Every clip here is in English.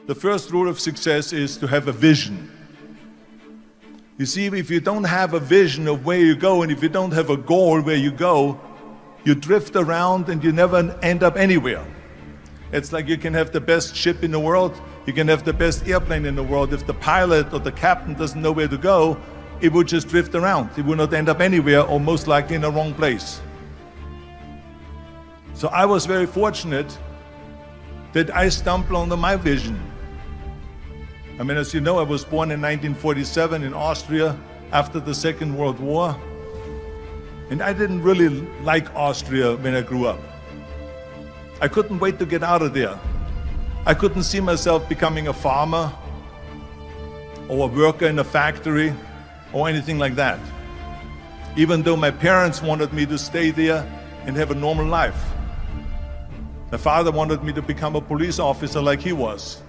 the first rule of success is to have a vision. You see, if you don't have a vision of where you go, and if you don't have a goal where you go, you drift around and you never end up anywhere. It's like you can have the best ship in the world, you can have the best airplane in the world. If the pilot or the captain doesn't know where to go, it would just drift around. It would not end up anywhere, or most likely in the wrong place. So I was very fortunate that I stumbled on my vision. I mean, as you know, I was born in 1947 in Austria after the Second World War. And I didn't really like Austria when I grew up. I couldn't wait to get out of there. I couldn't see myself becoming a farmer or a worker in a factory or anything like that, even though my parents wanted me to stay there and have a normal life. My father wanted me to become a police officer like he was.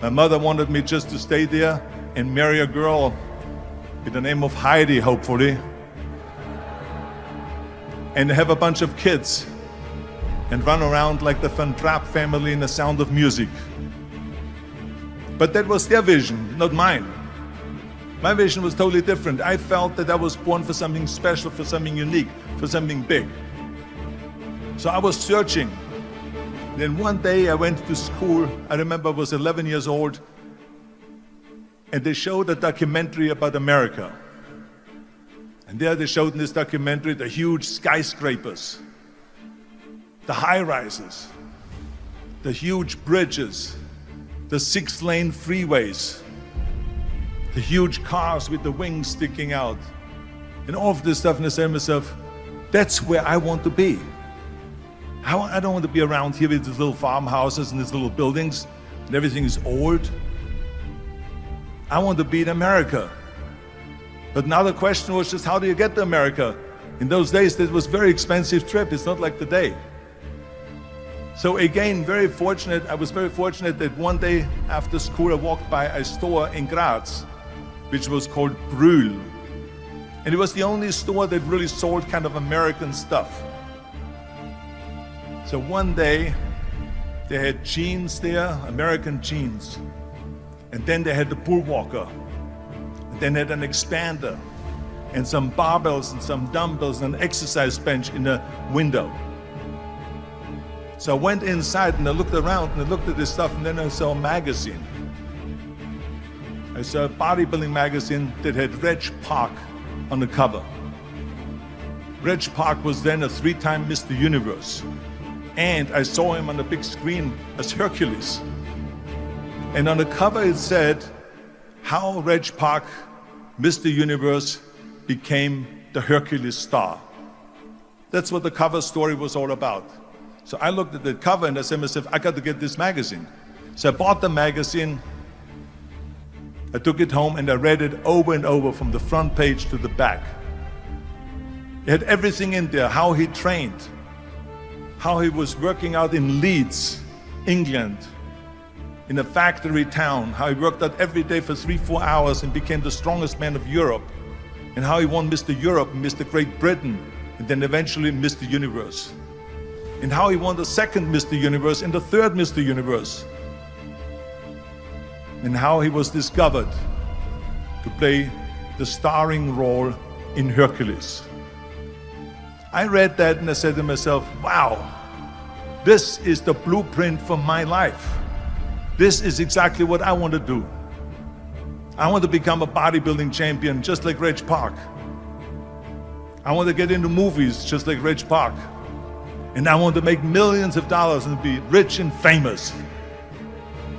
My mother wanted me just to stay there and marry a girl with the name of Heidi, hopefully, and have a bunch of kids and run around like the Van Trapp family in The Sound of Music. But that was their vision, not mine. My vision was totally different. I felt that I was born for something special, for something unique, for something big. So I was searching. Then one day I went to school. I remember I was 11 years old, and they showed a documentary about America. And there they showed in this documentary the huge skyscrapers, the high-rises, the huge bridges, the 6-lane freeways, the huge cars with the wings sticking out, and all of this stuff. And I said to myself, that's where I want to be. I don't want to be around here with these little farmhouses and these little buildings and everything is old. I want to be in America. But now the question was just, how do you get to America? In those days, it was a very expensive trip. It's not like today. So again, I was very fortunate that one day after school, I walked by a store in Graz, which was called Brühl. And it was the only store that really sold kind of American stuff. So one day, they had jeans there, American jeans. And then they had the Bullwalker. And then they had an expander, and some barbells and some dumbbells and an exercise bench in the window. So I went inside and I looked around and I looked at this stuff, and then I saw a magazine. I saw a bodybuilding magazine that had Reg Park on the cover. Reg Park was then a 3-time Mr. Universe. And I saw him on the big screen as Hercules. And on the cover it said, how Reg Park, Mr. Universe, became the Hercules star. That's what the cover story was all about. So I looked at the cover and I said to myself, I got to get this magazine. So I bought the magazine, I took it home and I read it over and over from the front page to the back. It had everything in there, how he trained, how he was working out in Leeds, England, in a factory town, how he worked out every day for 3-4 hours and became the strongest man of Europe, and how he won Mr. Europe and Mr. Great Britain, and then eventually Mr. Universe, and how he won the second Mr. Universe and the third Mr. Universe, and how he was discovered to play the starring role in Hercules. I read that and I said to myself, wow, this is the blueprint for my life. This is exactly what I want to do. I want to become a bodybuilding champion just like Reg Park. I want to get into movies just like Reg Park. And I want to make millions of dollars and be rich and famous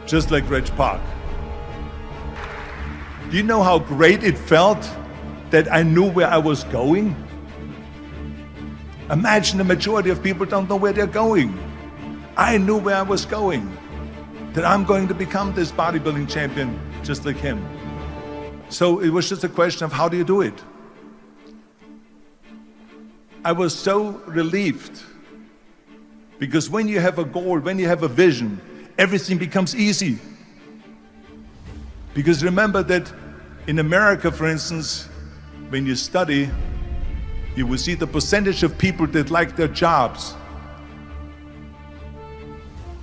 just like Reg Park. Do you know how great it felt that I knew where I was going? Imagine the majority of people don't know where they're going. I knew where I was going, that I'm going to become this bodybuilding champion just like him. So it was just a question of how do you do it? I was so relieved, because when you have a goal, when you have a vision, everything becomes easy. Because remember that in America, for instance, when you study, you will see the percentage of people that like their jobs.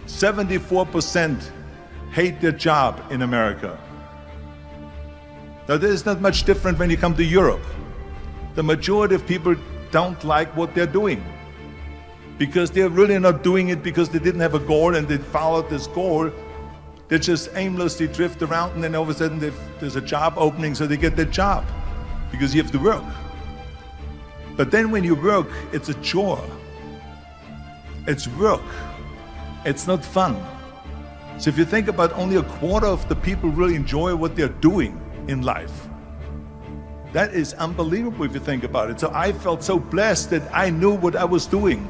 74% hate their job in America. Now, there's not much different when you come to Europe. The majority of people don't like what they're doing because they're really not doing it because they didn't have a goal and they followed this goal. They just aimlessly drift around, and then all of a sudden there's a job opening, so they get that job because you have to work. But then when you work, it's a chore. It's work. It's not fun. So if you think about, only a quarter of the people really enjoy what they're doing in life. That is unbelievable if you think about it. So I felt so blessed that I knew what I was doing.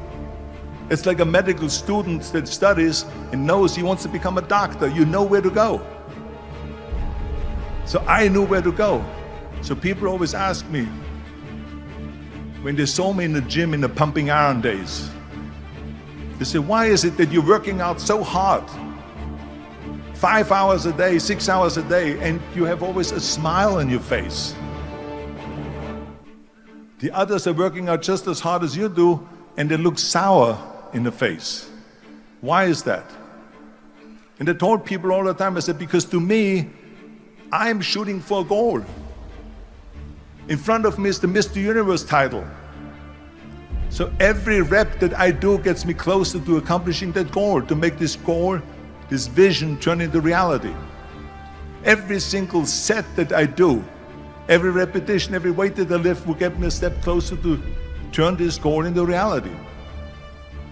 It's like a medical student that studies and knows he wants to become a doctor. You know where to go. So I knew where to go. So people always ask me, when they saw me in the gym in the pumping iron days, they say, why is it that you're working out so hard? 5 hours a day, 6 hours a day, and you have always a smile on your face. The others are working out just as hard as you do, and they look sour in the face. Why is that? And I told people all the time, I said, because to me, I'm shooting for a goal. In front of me is the Mr. Universe title. So every rep that I do gets me closer to accomplishing that goal, to make this goal, this vision, turn into reality. Every single set that I do, every repetition, every weight that I lift will get me a step closer to turn this goal into reality.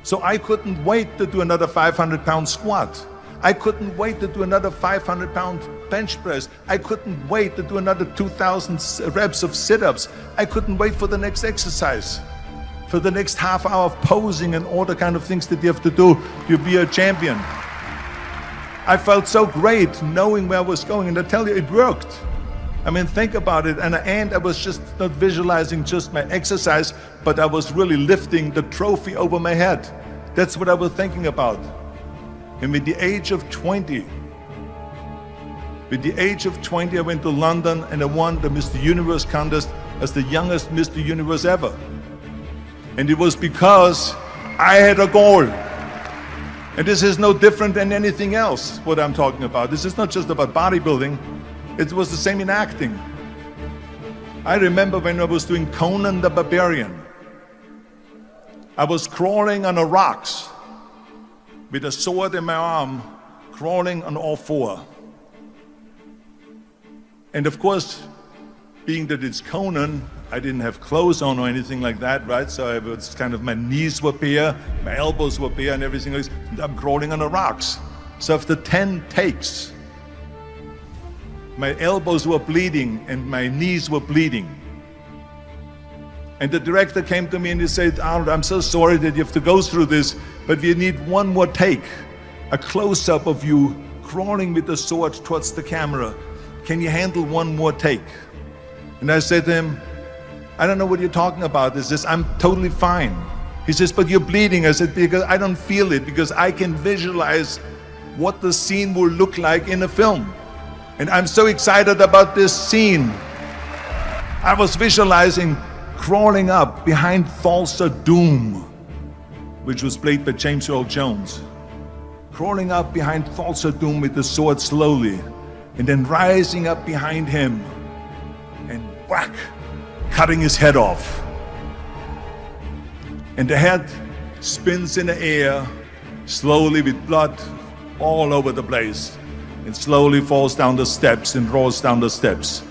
So I couldn't wait to do another 500-pound squat. I couldn't wait to do another 500-pound bench press. I couldn't wait to do another 2,000 reps of sit-ups. I couldn't wait for the next exercise, for the next half hour of posing and all the kind of things that you have to do to be a champion. I felt so great knowing where I was going, and I tell you, it worked. I mean, think about it. And at the end, I was just not visualizing just my exercise, but I was really lifting the trophy over my head. That's what I was thinking about. And with the age of 20, I went to London and I won the Mr. Universe contest as the youngest Mr. Universe ever. And it was because I had a goal. And this is no different than anything else, what I'm talking about. This is not just about bodybuilding. It was the same in acting. I remember when I was doing Conan the Barbarian. I was crawling on the rocks with a sword in my arm, crawling on all four. And of course, being that it's Conan, I didn't have clothes on or anything like that, right? So I was kind of, my knees were bare, my elbows were bare and everything else. I'm crawling on the rocks. So after 10 takes, my elbows were bleeding and my knees were bleeding. And the director came to me and he said, Arnold, I'm so sorry that you have to go through this, but we need one more take, a close-up of you crawling with the sword towards the camera. Can you handle one more take? And I said to him, I don't know what you're talking about. He says, I'm totally fine. He says, but you're bleeding. I said, because I don't feel it, because I can visualize what the scene will look like in a film. And I'm so excited about this scene. I was visualizing crawling up behind Thulsa Doom, which was played by James Earl Jones. Crawling up behind Thulsa Doom with the sword slowly, and then rising up behind him and whack, cutting his head off. And the head spins in the air, slowly with blood all over the place, and slowly falls down the steps and rolls down the steps.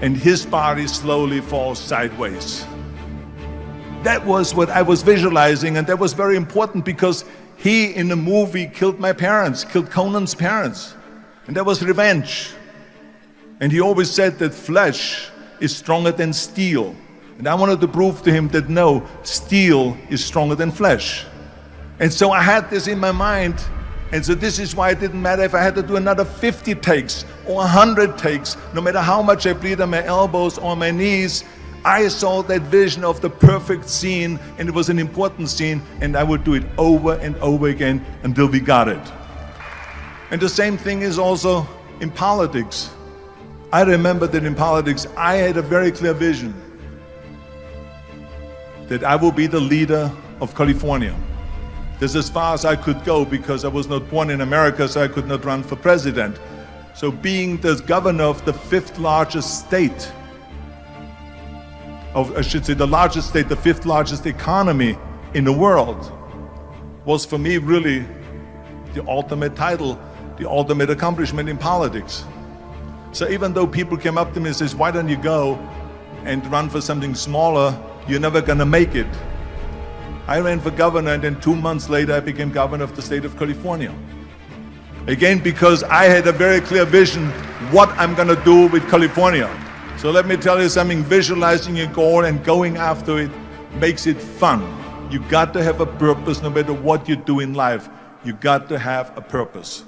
And his body slowly falls sideways. That was what I was visualizing, and that was very important because he, in the movie, killed my parents, killed Conan's parents. And that was revenge. And he always said that flesh is stronger than steel. And I wanted to prove to him that no, steel is stronger than flesh. And so I had this in my mind. And so this is why it didn't matter if I had to do another 50 takes or 100 takes, no matter how much I bleed on my elbows or my knees. I saw that vision of the perfect scene, and it was an important scene, and I would do it over and over again until we got it. And the same thing is also in politics. I remember that in politics, I had a very clear vision that I will be the leader of California, This is as far as I could go because I was not born in America, so I could not run for president. So being the governor of the fifth largest state, I should say the largest state, the fifth largest economy in the world, was for me really the ultimate title, the ultimate accomplishment in politics. So even though people came up to me and says, why don't you go and run for something smaller, you're never gonna make it. I ran for governor, and then 2 months later I became governor of the state of California. Again, because I had a very clear vision what I'm gonna do with California. So let me tell you something, visualizing a goal and going after it makes it fun. You got to have a purpose no matter what you do in life. You got to have a purpose.